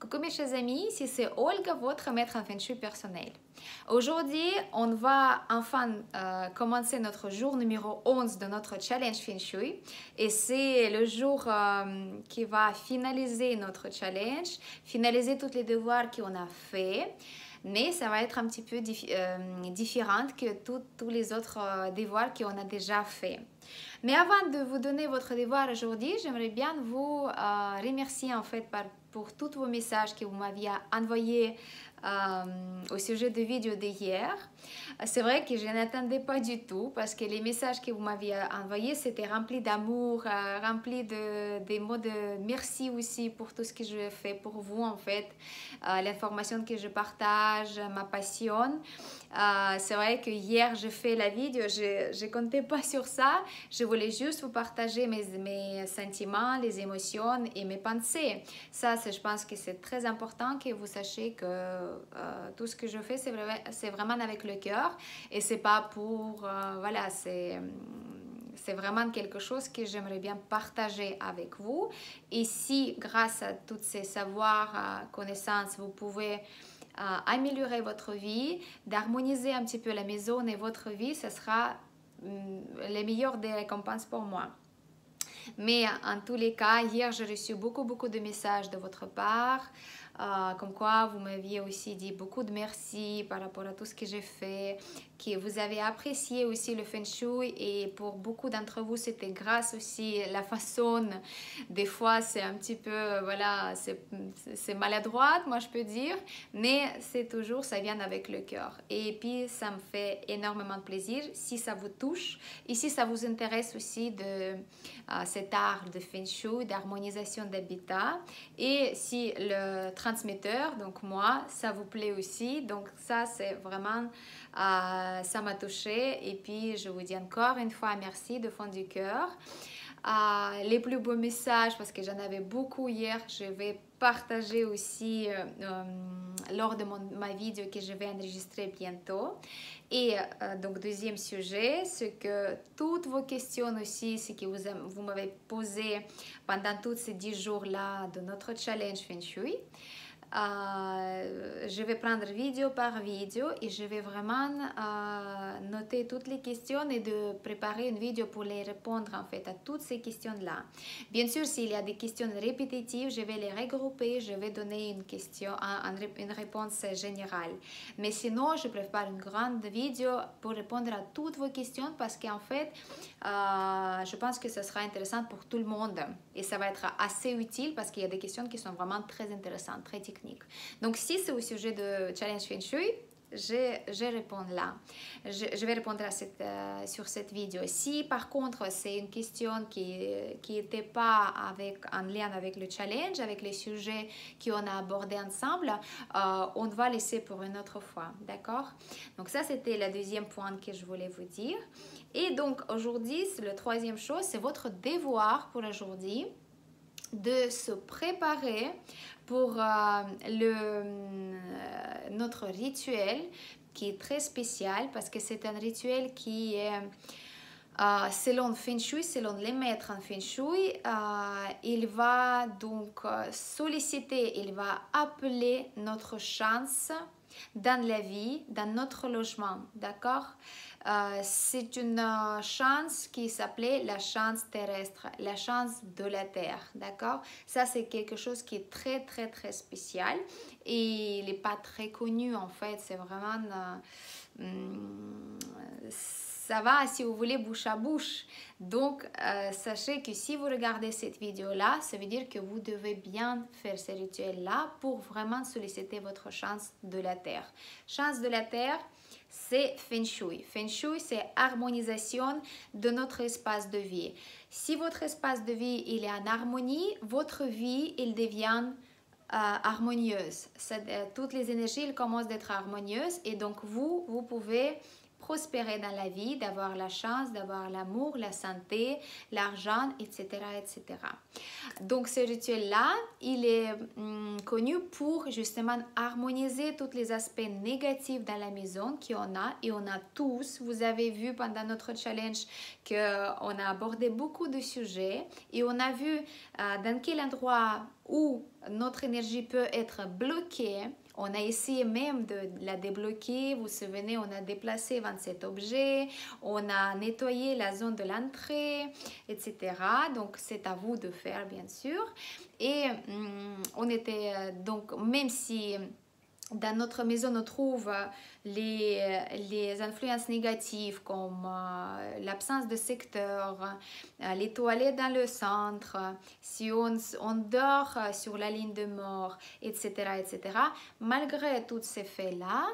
Coucou mes chers amis, ici c'est Olga, votre maître en Feng Shui personnel. Aujourd'hui, on va enfin commencer notre jour numéro 11 de notre challenge Feng Shui. Et c'est le jour qui va finaliser notre challenge, finaliser tous les devoirs qu'on a fait. Mais ça va être un petit peu différent que tous les autres devoirs qu'on a déjà fait. Mais avant de vous donner votre devoir aujourd'hui, j'aimerais bien vous remercier en fait pour tous vos messages que vous m'aviez envoyés au sujet de vidéo d'hier. C'est vrai que je n'attendais pas du tout parce que les messages que vous m'aviez envoyés, c'était rempli d'amour, rempli des mots de merci aussi pour tout ce que je fais pour vous en fait, l'information que je partage, ma passion. C'est vrai que hier j'ai fait la vidéo, je ne comptais pas sur ça, je voulais juste vous partager mes sentiments, les émotions et mes pensées. Ça, je pense que c'est très important que vous sachiez que tout ce que je fais, c'est vraiment avec le cœur et c'est pas pour, voilà, c'est vraiment quelque chose que j'aimerais bien partager avec vous. Et si, grâce à tous ces savoirs, connaissances, vous pouvez améliorer votre vie, d'harmoniser un petit peu la maison et votre vie, ce sera les meilleures des récompenses pour moi. Mais en tous les cas, hier, j'ai reçu beaucoup de messages de votre part, comme quoi vous m'aviez aussi dit beaucoup de merci par rapport à tout ce que j'ai fait, que vous avez apprécié aussi le Feng Shui et pour beaucoup d'entre vous, c'était grâce aussi à la façon, des fois c'est un petit peu, voilà, c'est maladroite, moi je peux dire, mais c'est toujours, ça vient avec le cœur. Et puis, ça me fait énormément de plaisir si ça vous touche et si ça vous intéresse aussi de cet art de Feng Shui, d'harmonisation d'habitat. Et si le transmetteur, donc moi, ça vous plaît aussi. Donc ça, c'est vraiment, ça m'a touché. Et puis, je vous dis encore une fois merci de fond du cœur. Les plus beaux messages, parce que j'en avais beaucoup hier, je vais partager aussi lors de ma vidéo que je vais enregistrer bientôt. Et donc, deuxième sujet, c'est que toutes vos questions aussi, ce que vous m'avez posé pendant tous ces 10 jours-là de notre challenge Feng Shui. Je vais prendre vidéo par vidéo et je vais vraiment noter toutes les questions et de préparer une vidéo pour les répondre en fait à toutes ces questions-là. Bien sûr, s'il y a des questions répétitives, je vais les regrouper, je vais donner une réponse générale. Mais sinon, je prépare une grande vidéo pour répondre à toutes vos questions parce qu'en fait, je pense que ce sera intéressant pour tout le monde et ça va être assez utile parce qu'il y a des questions qui sont vraiment très intéressantes, très techniques. Donc, si c'est au sujet de Challenge Feng Shui, je réponds là. Je vais répondre sur cette vidéo. Si par contre c'est une question qui n'était pas en lien avec le challenge, avec les sujets qu'on a abordés ensemble, on va laisser pour une autre fois. D'accord? Donc ça, c'était le deuxième point que je voulais vous dire. Et donc aujourd'hui, le troisième chose, c'est votre devoir pour aujourd'hui de se préparer pour notre rituel qui est très spécial parce que c'est un rituel qui est selon Feng Shui, selon les maîtres en Feng Shui, il va donc solliciter, il va appeler notre chance dans la vie, dans notre logement, d'accord? C'est une chance qui s'appelait la chance terrestre, la chance de la terre, d'accord? Ça, c'est quelque chose qui est très spécial et il n'est pas très connu en fait, c'est vraiment... ça va, si vous voulez, bouche à bouche. Donc, sachez que si vous regardez cette vidéo-là, ça veut dire que vous devez bien faire ce rituel-là pour vraiment solliciter votre chance de la Terre. Chance de la Terre, c'est Feng Shui. Feng Shui, c'est harmonisation de notre espace de vie. Si votre espace de vie il est en harmonie, votre vie, il devient harmonieuse. Toutes les énergies elles commencent d'être harmonieuses et donc vous pouvez prospérer dans la vie, d'avoir la chance, d'avoir l'amour, la santé, l'argent, etc., etc. Donc ce rituel-là, il est connu pour justement harmoniser tous les aspects négatifs dans la maison qu'on a et on a tous. Vous avez vu pendant notre challenge qu'on a abordé beaucoup de sujets et on a vu dans quel endroit où notre énergie peut être bloquée. On a essayé même de la débloquer. Vous vous souvenez, on a déplacé 27 objets, on a nettoyé la zone de l'entrée, etc. Donc, c'est à vous de faire, bien sûr. Et on était, donc, même si dans notre maison, on trouve les influences négatives comme l'absence de secteur, les toilettes dans le centre, si on dort sur la ligne de mort, etc., etc. Malgré tous ces faits-là,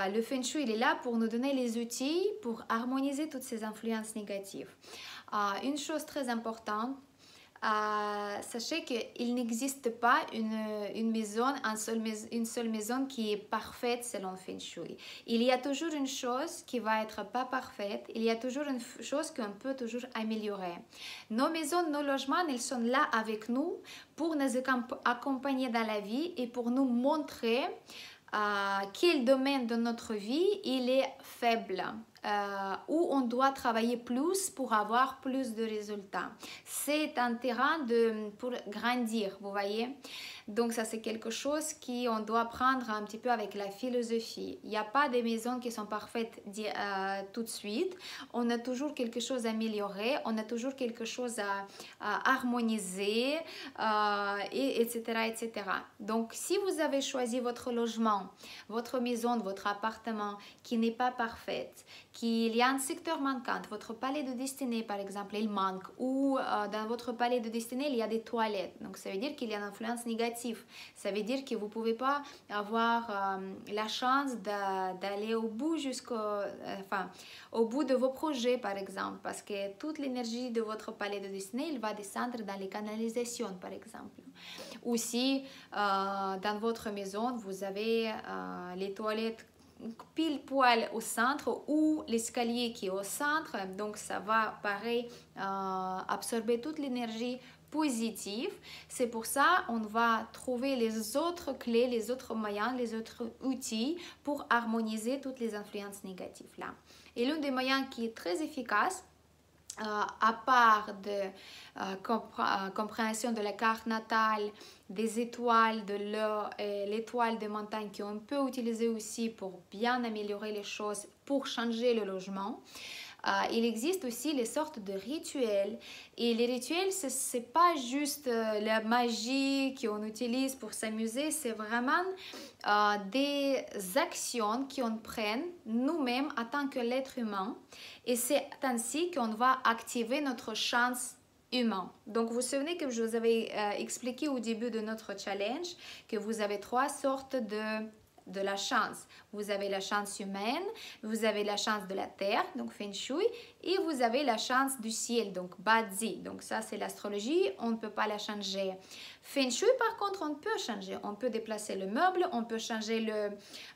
le Feng Shui il est là pour nous donner les outils pour harmoniser toutes ces influences négatives. Une chose très importante, sachez qu'il n'existe pas une maison, une seule maison qui est parfaite selon Feng Shui. Il y a toujours une chose qui va être pas parfaite, il y a toujours une chose qu'on peut toujours améliorer. Nos maisons, nos logements, ils sont là avec nous pour nous accompagner dans la vie et pour nous montrer quel domaine de notre vie il est faible. Où on doit travailler plus pour avoir plus de résultats. C'est un terrain pour grandir, vous voyez. Donc ça c'est quelque chose qu'on doit prendre un petit peu avec la philosophie. Il n'y a pas des maisons qui sont parfaites tout de suite. On a toujours quelque chose à améliorer, on a toujours quelque chose à harmoniser, etc., etc. Donc si vous avez choisi votre logement, votre maison, votre appartement qui n'est pas parfaite, qu'il y a un secteur manquant, votre palais de destinée par exemple, il manque, ou dans votre palais de destinée, il y a des toilettes. Donc ça veut dire qu'il y a une influence négative. Ça veut dire que vous ne pouvez pas avoir la chance d'aller au bout au bout de vos projets par exemple, parce que toute l'énergie de votre palais de destinée, il va descendre dans les canalisations par exemple. Ou si dans votre maison, vous avez les toilettes pile poil au centre ou l'escalier qui est au centre, donc ça va pareil absorber toute l'énergie positive. C'est pour ça on va trouver les autres clés, les autres moyens, les autres outils pour harmoniser toutes les influences négatives là. Et l'un des moyens qui est très efficace, à part de compréhension de la carte natale, des étoiles, de l'étoile des montagnes qu'on peut utiliser aussi pour bien améliorer les choses, pour changer le logement. Il existe aussi les sortes de rituels. Et les rituels, ce n'est pas juste la magie qu'on utilise pour s'amuser, c'est vraiment des actions qu'on prend nous-mêmes en tant que l'être humain. Et c'est ainsi qu'on va activer notre chance humaine. Donc, vous vous souvenez que je vous avais expliqué au début de notre challenge que vous avez 3 sortes de la chance. Vous avez la chance humaine, vous avez la chance de la terre, donc Feng Shui, et vous avez la chance du ciel, donc Bazi. Donc ça, c'est l'astrologie, on ne peut pas la changer. Feng Shui, par contre, on peut changer. On peut déplacer le meuble, on peut changer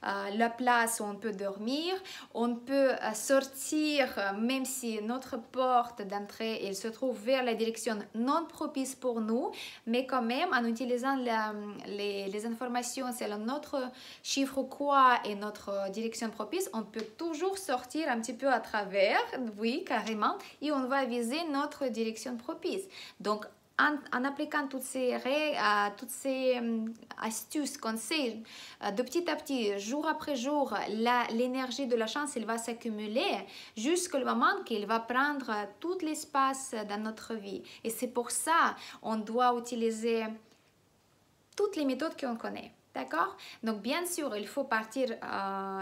la place où on peut dormir, on peut sortir, même si notre porte d'entrée, elle se trouve vers la direction non propice pour nous, mais quand même, en utilisant les informations selon notre chiffre quoi et notre direction propice, on peut toujours sortir un petit peu à travers, oui, carrément, et on va viser notre direction propice. Donc, en appliquant toutes ces règles, toutes ces astuces qu'on sait, de petit à petit, jour après jour, l'énergie de la chance, elle va s'accumuler jusqu'au moment qu'elle va prendre tout l'espace dans notre vie. Et c'est pour ça qu'on doit utiliser toutes les méthodes qu'on connaît. D'accord? Donc, bien sûr, il faut partir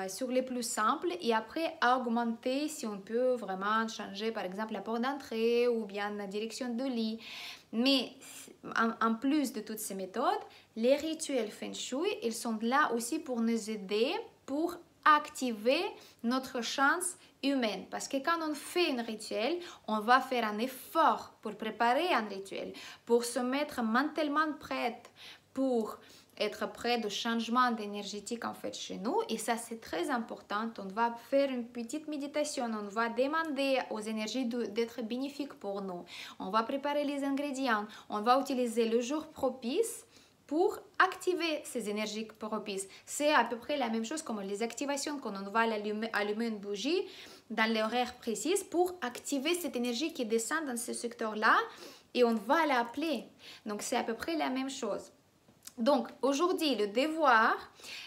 sur les plus simples et après augmenter si on peut vraiment changer, par exemple, la porte d'entrée ou bien la direction de lit. Mais en plus de toutes ces méthodes, les rituels Feng Shui, ils sont là aussi pour nous aider, pour activer notre chance humaine. Parce que quand on fait un rituel, on va faire un effort pour préparer un rituel, pour se mettre mentalement prête, pour être près de changement énergétique en fait chez nous. Et ça, c'est très important. On va faire une petite méditation. On va demander aux énergies d'être bénéfiques pour nous. On va préparer les ingrédients. On va utiliser le jour propice pour activer ces énergies propices. C'est à peu près la même chose comme les activations quand on va allumer une bougie dans l'horaire précis pour activer cette énergie qui descend dans ce secteur-là et on va l'appeler. Donc, c'est à peu près la même chose. Donc, aujourd'hui, le devoir,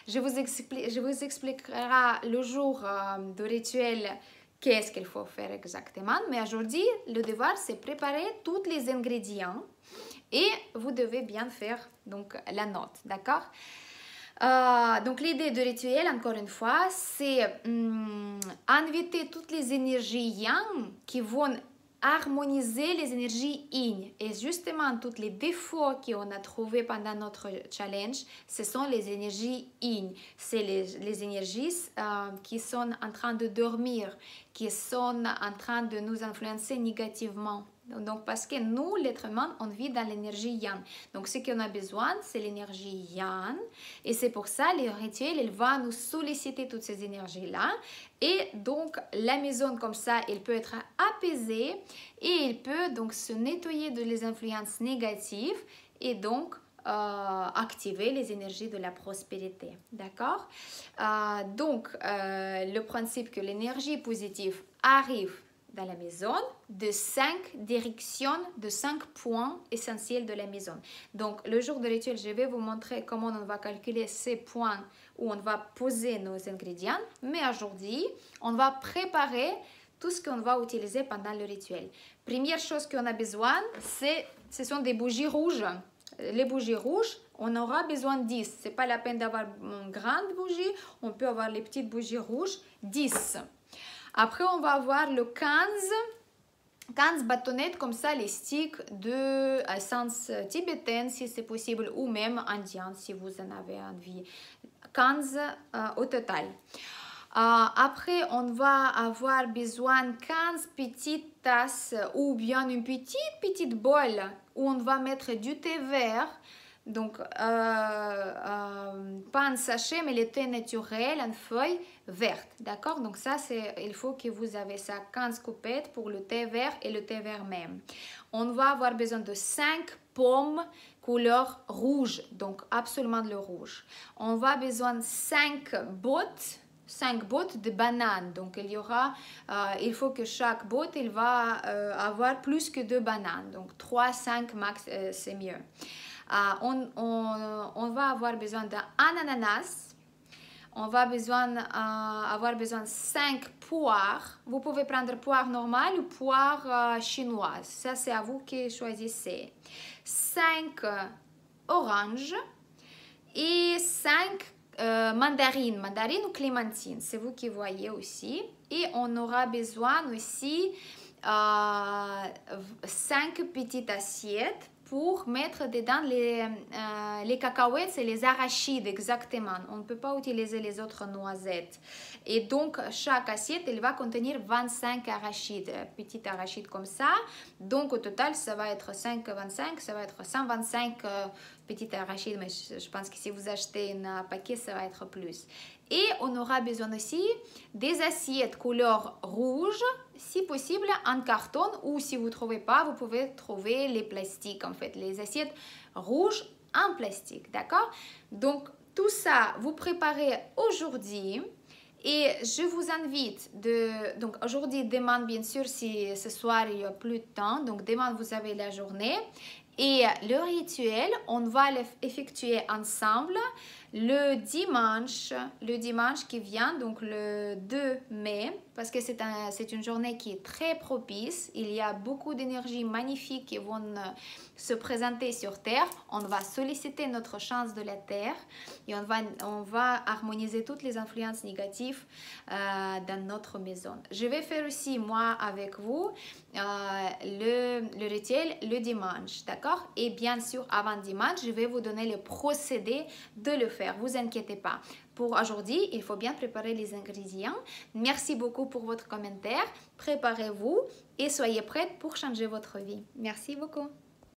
je vous expliquerai le jour de rituel qu'est-ce qu'il faut faire exactement. Mais aujourd'hui, le devoir, c'est préparer tous les ingrédients et vous devez bien faire donc, la note, d'accord? Donc l'idée de rituel, encore une fois, c'est inviter toutes les énergies yang qui vont harmoniser les énergies yin. Et justement, tous les défauts qu'on a trouvés pendant notre challenge, ce sont les énergies yin. C'est les énergies qui sont en train de dormir, qui sont en train de nous influencer négativement. Donc, parce que nous, l'être humain, on vit dans l'énergie yang. Donc, ce qu'on a besoin, c'est l'énergie yang. Et c'est pour ça, le rituel, il va nous solliciter toutes ces énergies-là. Et donc, la maison, comme ça, elle peut être apaisée et il peut donc se nettoyer de les influences négatives et donc activer les énergies de la prospérité. D'accord? Donc, le principe que l'énergie positive arrive dans la maison de 5 directions, de 5 points essentiels de la maison. Donc, le jour de rituel, je vais vous montrer comment on va calculer ces points où on va poser nos ingrédients. Mais aujourd'hui, on va préparer tout ce qu'on va utiliser pendant le rituel. Première chose qu'on a besoin, ce sont des bougies rouges. Les bougies rouges, on aura besoin de 10. Ce n'est pas la peine d'avoir une grande bougie. On peut avoir les petites bougies rouges, 10. Après, on va avoir le 15 bâtonnettes comme ça, les sticks de essence tibétaine si c'est possible ou même indienne si vous en avez envie. 15 au total. Après, on va avoir besoin de 15 petites tasses ou bien une petite bol où on va mettre du thé vert. Donc, pas un sachet, mais le thé naturel en feuille verte, d'accord? Donc ça, il faut que vous avez ça, 15 coupettes pour le thé vert et le thé vert même. On va avoir besoin de 5 pommes couleur rouge, donc absolument le rouge. On va besoin de 5 bottes de bananes. Donc, il faut que chaque botte, il va avoir plus que 2 bananes. Donc, 3, 5 max, c'est mieux. On va avoir besoin d'un ananas. On va avoir besoin de 5 poires. Vous pouvez prendre poire normale ou poire chinoise. Ça, c'est à vous qui choisissez. 5 oranges et 5 mandarines ou clémentines. C'est vous qui voyez aussi. Et on aura besoin aussi 5 petites assiettes pour mettre dedans les cacahuètes et les arachides, exactement. On ne peut pas utiliser les autres noisettes. Et donc, chaque assiette, elle va contenir 25 arachides, petites arachides comme ça. Donc, au total, ça va être 5,25, ça va être 125 petites arachides. Mais je pense que si vous achetez un paquet, ça va être plus. Et on aura besoin aussi des assiettes couleur rouge, si possible en carton, ou si vous ne trouvez pas, vous pouvez trouver les plastiques, en fait, les assiettes rouges en plastique, d'accord? Donc, tout ça, vous préparez aujourd'hui. Et je vous invite donc aujourd'hui, demain, bien sûr, si ce soir, il n'y a plus de temps, donc demain, vous avez la journée. Et le rituel, on va l'effectuer ensemble le dimanche qui vient, donc le 2 mai, parce que c'est une journée qui est très propice. Il y a beaucoup d'énergies magnifiques qui vont se présenter sur Terre. On va solliciter notre chance de la Terre et on va harmoniser toutes les influences négatives dans notre maison. Je vais faire aussi, moi, avec vous, le rituel le dimanche, d'accord? Et bien sûr, avant dimanche, je vais vous donner le procédé de le faire. Vous inquiétez pas. Pour aujourd'hui, il faut bien préparer les ingrédients. Merci beaucoup pour votre commentaire. Préparez-vous et soyez prêts pour changer votre vie. Merci beaucoup.